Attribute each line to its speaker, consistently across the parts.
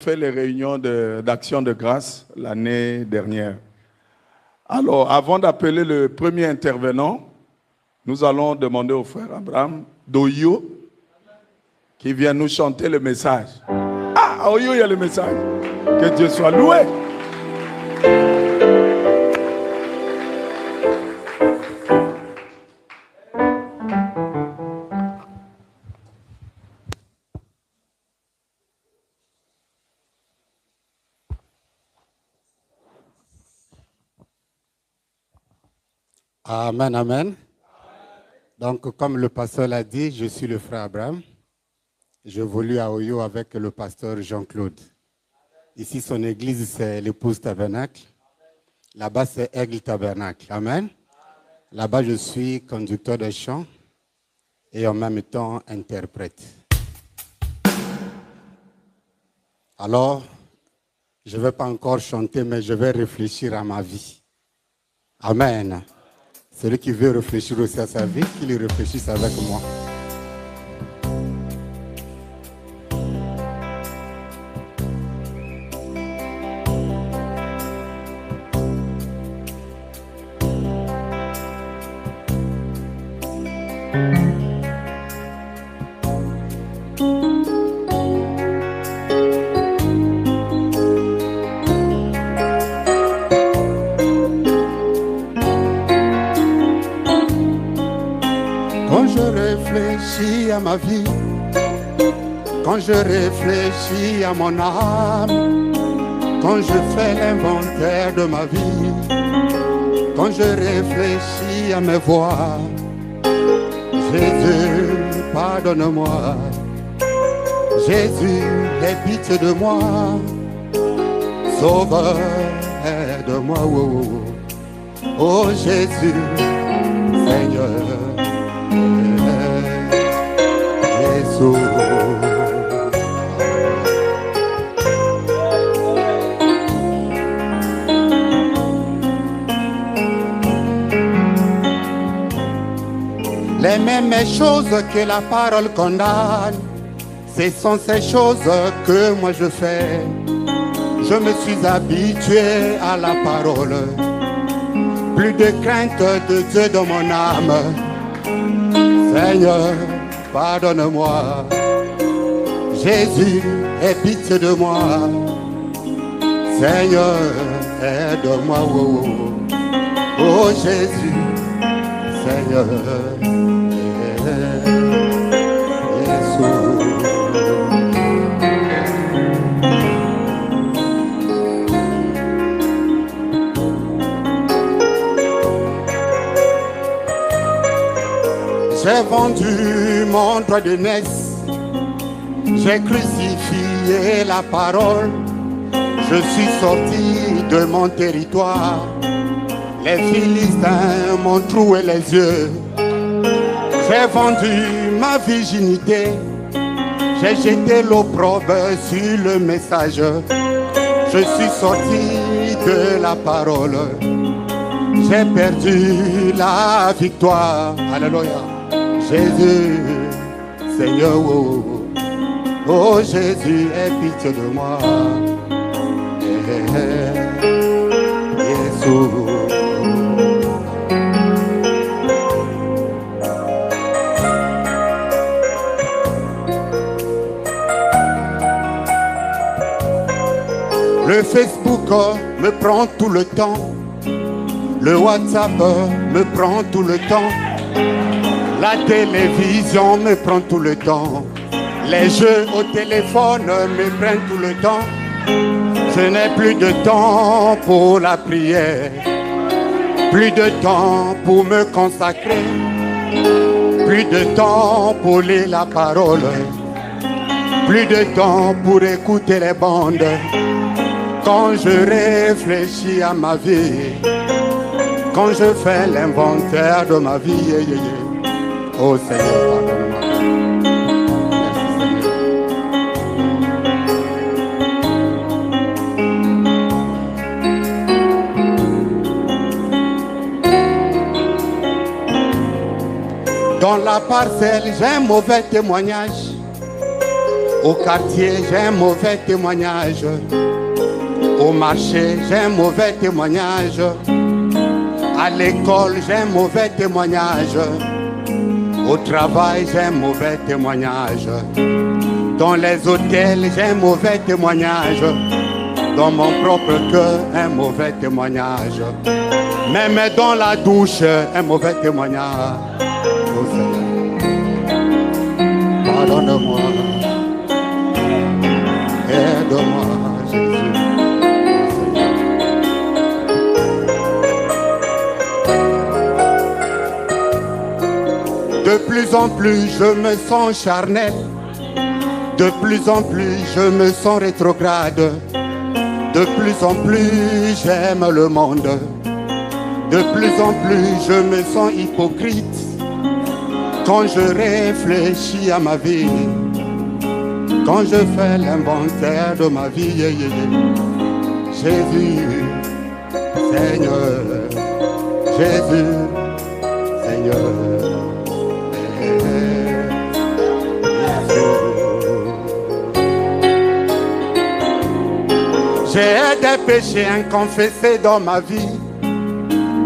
Speaker 1: fait les réunions d'action de grâce l'année dernière. Alors, avant d'appeler le premier intervenant, nous allons demander au frère Abraham d'Oyo qui vient nous chanter le message. Ah, à Oyo, il y a le message. Que Dieu soit loué.
Speaker 2: Amen, amen. Donc, comme le pasteur l'a dit, je suis le frère Abraham. J'évolue à Oyo avec le pasteur Jean-Claude. Ici, son église, c'est l'épouse tabernacle. Là-bas, c'est Aigle tabernacle. Amen. Là-bas, je suis conducteur de chant et en même temps interprète. Alors, je ne vais pas encore chanter, mais je vais réfléchir à ma vie. Amen. Celui qui veut réfléchir aussi à sa vie, qu'il réfléchisse avec moi. Ma vie, quand je réfléchis à mon âme, quand je fais l'inventaire de ma vie, quand je réfléchis à mes voies, Jésus, pardonne-moi, Jésus, aie pitié de moi, Sauveur, aide-moi, oh Jésus, Seigneur. Les mêmes choses que la parole condamne, ce sont ces choses que moi je fais. Je me suis habitué à la parole. Plus de crainte de Dieu dans mon âme. Seigneur, pardonne-moi, Jésus, aie pitié de moi, Seigneur, aide-moi, oh Jésus, Seigneur, J'ai vendu mon droit de naissance, j'ai crucifié la parole, je suis sorti de mon territoire, les Philistins m'ont troué les yeux, j'ai vendu ma virginité, j'ai jeté l'opprobre sur le message, je suis sorti de la parole, j'ai perdu la victoire, alléluia. Jésus, Seigneur, oh Jésus, aie pitié de moi. Jésus. Le Facebook me prend tout le temps. Le WhatsApp me prend tout le temps. La télévision me prend tout le temps. Les jeux au téléphone me prennent tout le temps. Je n'ai plus de temps pour la prière. Plus de temps pour me consacrer. Plus de temps pour lire la parole. Plus de temps pour écouter les bandes. Quand je réfléchis à ma vie, quand je fais l'inventaire de ma vie, oh Seigneur, pardonne-moi. Dans la parcelle, j'ai un mauvais témoignage. Au quartier, j'ai un mauvais témoignage. Au marché, j'ai un mauvais témoignage. À l'école, j'ai un mauvais témoignage. Au travail, j'ai un mauvais témoignage. Dans les hôtels, j'ai un mauvais témoignage. Dans mon propre cœur, un mauvais témoignage. Même dans la douche, un mauvais témoignage. Oh Seigneur, pardonne-moi. Aide-moi, Jésus. De plus en plus, je me sens charnel. De plus en plus, je me sens rétrograde. De plus en plus, j'aime le monde. De plus en plus, je me sens hypocrite. Quand je réfléchis à ma vie, quand je fais l'inventaire de ma vie, Jésus, Seigneur, Jésus, Seigneur. J'ai des péchés inconfessés dans ma vie.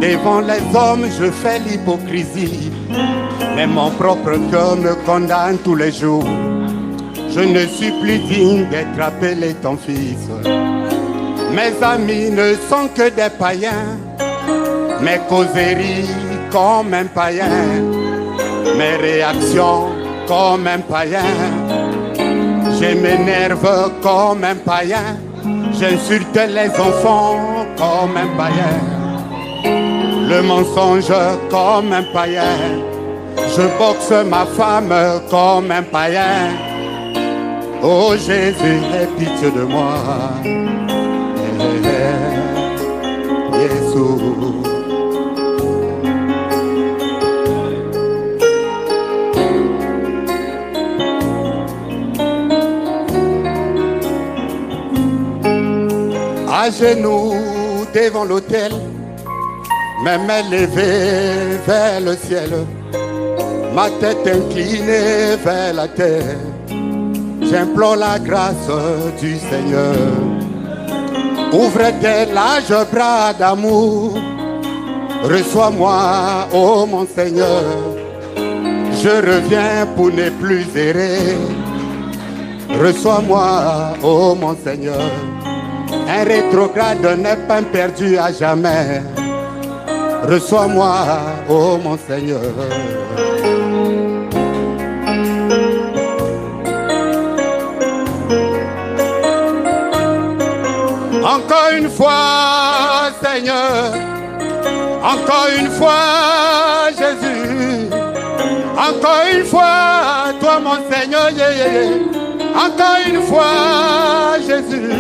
Speaker 2: Devant les hommes, je fais l'hypocrisie. Mais mon propre cœur me condamne tous les jours. Je ne suis plus digne d'être appelé ton fils. Mes amis ne sont que des païens. Mes causeries comme un païen. Mes réactions comme un païen. Je m'énerve comme un païen. J'insulte les enfants comme un païen. Le mensonge comme un païen. Je boxe ma femme comme un païen. Oh Jésus, aie pitié de moi. Jésus. À genoux devant l'autel, mes mains levées vers le ciel, ma tête inclinée vers la terre, j'implore la grâce du Seigneur. Ouvre tes larges bras d'amour, reçois-moi, ô mon Seigneur. Je reviens pour ne plus errer. Reçois-moi, ô mon Seigneur. Un rétrograde n'est pas perdu à jamais. Reçois-moi, ô mon Seigneur. Encore une fois, Seigneur. Encore une fois, Jésus. Encore une fois, toi mon Seigneur. Encore une fois, Jésus.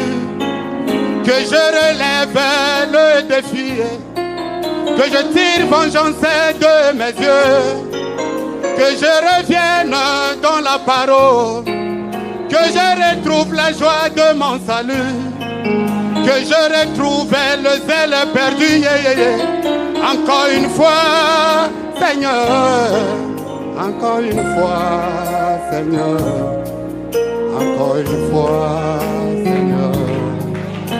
Speaker 2: Que je relève le défi, que je tire vengeance de mes yeux, que je revienne dans la parole, que je retrouve la joie de mon salut, que je retrouve le zèle perdu. Encore une fois, Seigneur, encore une fois, Seigneur, encore une fois, Seigneur.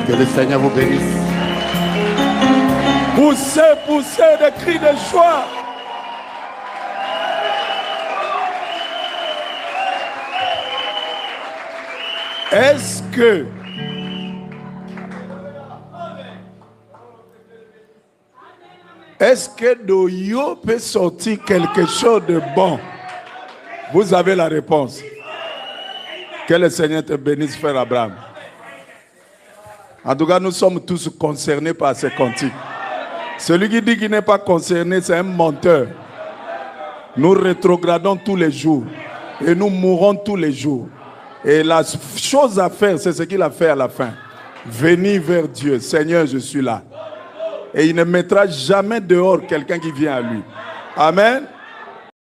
Speaker 2: Que le Seigneur vous bénisse.
Speaker 1: Poussez, poussez des cris de joie. Est-ce que d'Oyo peut sortir quelque chose de bon? Vous avez la réponse. Que le Seigneur te bénisse, frère Abraham. En tout cas, nous sommes tous concernés par ces cantiques. Celui qui dit qu'il n'est pas concerné, c'est un menteur. Nous rétrogradons tous les jours et nous mourrons tous les jours. Et la chose à faire, c'est ce qu'il a fait à la fin. Venir vers Dieu. Seigneur, je suis là. Et il ne mettra jamais dehors quelqu'un qui vient à lui. Amen.